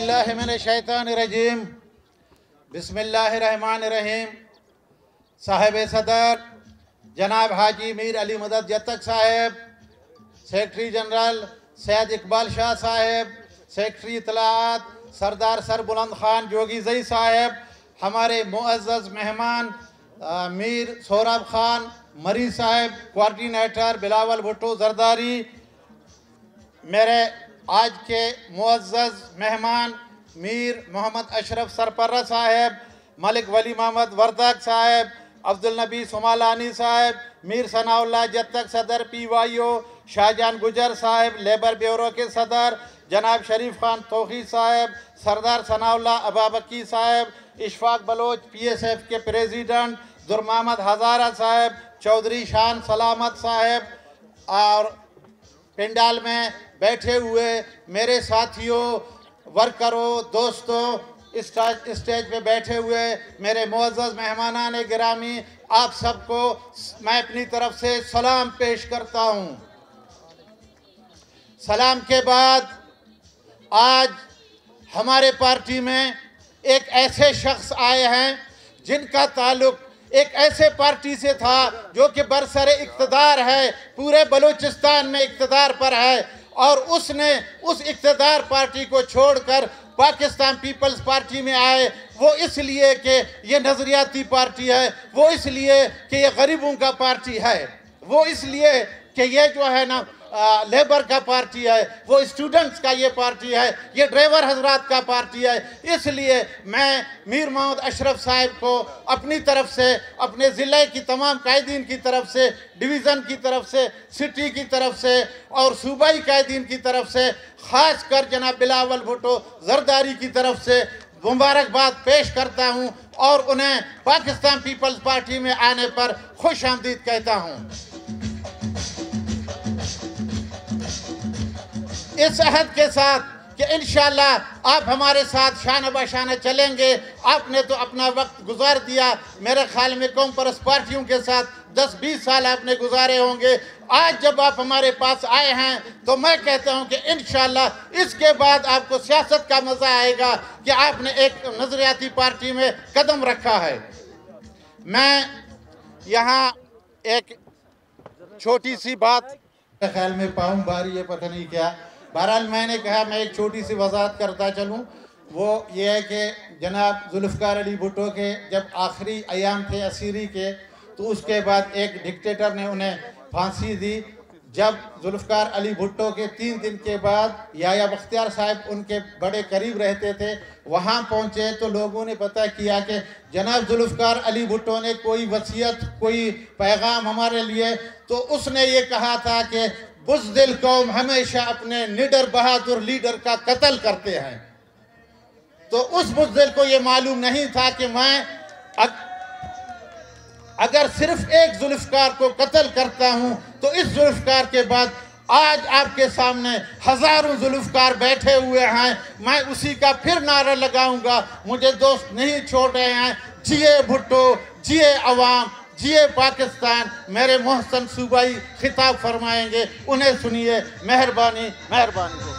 बिल्लाहि मिनश शैतानिर रजीम बिस्मिल्लाहिर्रहमानिर्रहीम। साहिब सदर जनाब हाजी मीर अली मदद जत्तक साहेब, सेक्रेटरी जनरल सैयद इकबाल शाह साहेब, सेक्रेटरी इतलात सरदार सर बुलंद खान जोगी जई साहेब, हमारे मुअज़्ज़ज़ मेहमान मीर सोहराब खान मरी साहेब, कोऑर्डिनेटर बिलावल भुट्टो जरदारी, मेरे आज के मुअज़्ज़ज़ मेहमान मीर मोहम्मद अशरफ सरपरा साहेब, मलिक वली मोहम्मद वर्दक साहेब, अब्दुल नबी सुमालानी साहेब, मीर सनाउल्लाह जत्तक सदर PYO, शाहजहान गुजर साहेब लेबर ब्यूरो के सदर, जनाब शरीफ खान तोखी साहेब, सरदार सनाउल्लाह अबाबकी साहेब, इशफाक बलोच PSF के प्रेसिडेंट, दुर्मामद हज़ारा साहेब, चौधरी शान सलामत साहेब और पंडाल में बैठे हुए मेरे साथियों, वर्करों, दोस्तों, स्टेज पे बैठे हुए मेरे मुअज़्ज़ज़ मेहमानान गिरामी, आप सबको मैं अपनी तरफ से सलाम पेश करता हूँ। सलाम के बाद आज हमारे पार्टी में एक ऐसे शख्स आए हैं जिनका ताल्लुक एक ऐसे पार्टी से था जो कि बरसरे इक़्तिदार है, पूरे बलूचिस्तान में इक़्तिदार पर है, और उसने उस इक़्तिदार पार्टी को छोड़कर पाकिस्तान पीपल्स पार्टी में आए। वो इसलिए कि ये नज़रियाती पार्टी है, वो इसलिए कि ये गरीबों का पार्टी है, वो इसलिए कि ये जो है ना लेबर का पार्टी है, वो स्टूडेंट्स का ये पार्टी है, ये ड्राइवर हजरात का पार्टी है। इसलिए मैं मीर मोहम्मद अशरफ साहब को अपनी तरफ से, अपने ज़िले की तमाम कायदीन की तरफ से, डिवीज़न की तरफ से, सिटी की तरफ से और सूबाई कायदीन की तरफ से, ख़ास कर जनाब बिलावल भुट्टो जरदारी की तरफ से मुबारकबाद पेश करता हूँ और उन्हें पाकिस्तान पीपल्स पार्टी में आने पर खुश आमदीद कहता हूँ। इस अहद के साथ कि इंशाअल्लाह आप हमारे साथ शान बशान चलेंगे। आपने तो अपना वक्त गुजार दिया, मेरे ख्याल में कौम परस्त पार्टियों के साथ 10-20 साल आपने गुजारे होंगे। आज जब आप हमारे पास आए हैं तो मैं कहता हूं कि इंशाअल्लाह इसके बाद आपको सियासत का मज़ा आएगा कि आपने एक नज़रियाती पार्टी में कदम रखा है। मैं यहाँ एक छोटी सी बात ख्याल में पाऊँ बारी, ये पता नहीं क्या, बहरहाल मैंने कहा मैं एक छोटी सी वजाहत करता चलूँ। वो ये है कि जनाब जुल्फ़िकार अली भुट्टो के जब आखिरी अयाम थे असीरी के, तो उसके बाद एक डिक्टेटर ने उन्हें फांसी दी। जब जुल्फ़िकार अली भुट्टो के 3 दिन के बाद याया बख्तियार साहब उनके बड़े करीब रहते थे, वहाँ पहुँचे तो लोगों ने पता किया कि जनाब जुल्फ़िकार अली भुट्टो ने कोई वसीयत, कोई पैगाम हमारे लिए, तो उसने ये कहा था कि बुज़दिल कौम हमेशा अपने निडर बहादुर लीडर का कत्ल करते हैं। तो उस बुज़दिल को ये मालूम नहीं था कि मैं अगर सिर्फ एक जुल्फ़िकार को कत्ल करता हूँ तो इस जुल्फ़िकार के बाद आज आपके सामने हज़ारों जुल्फ़िकार बैठे हुए हैं। मैं उसी का फिर नारा लगाऊंगा, मुझे दोस्त नहीं छोड़ रहे हैं। जिए भुट्टो, जिए अवाम, जिए पाकिस्तान। मेरे मोहसन सूबाई खिताब फरमाएंगे, उन्हें सुनिए। मेहरबानी मेहरबानी।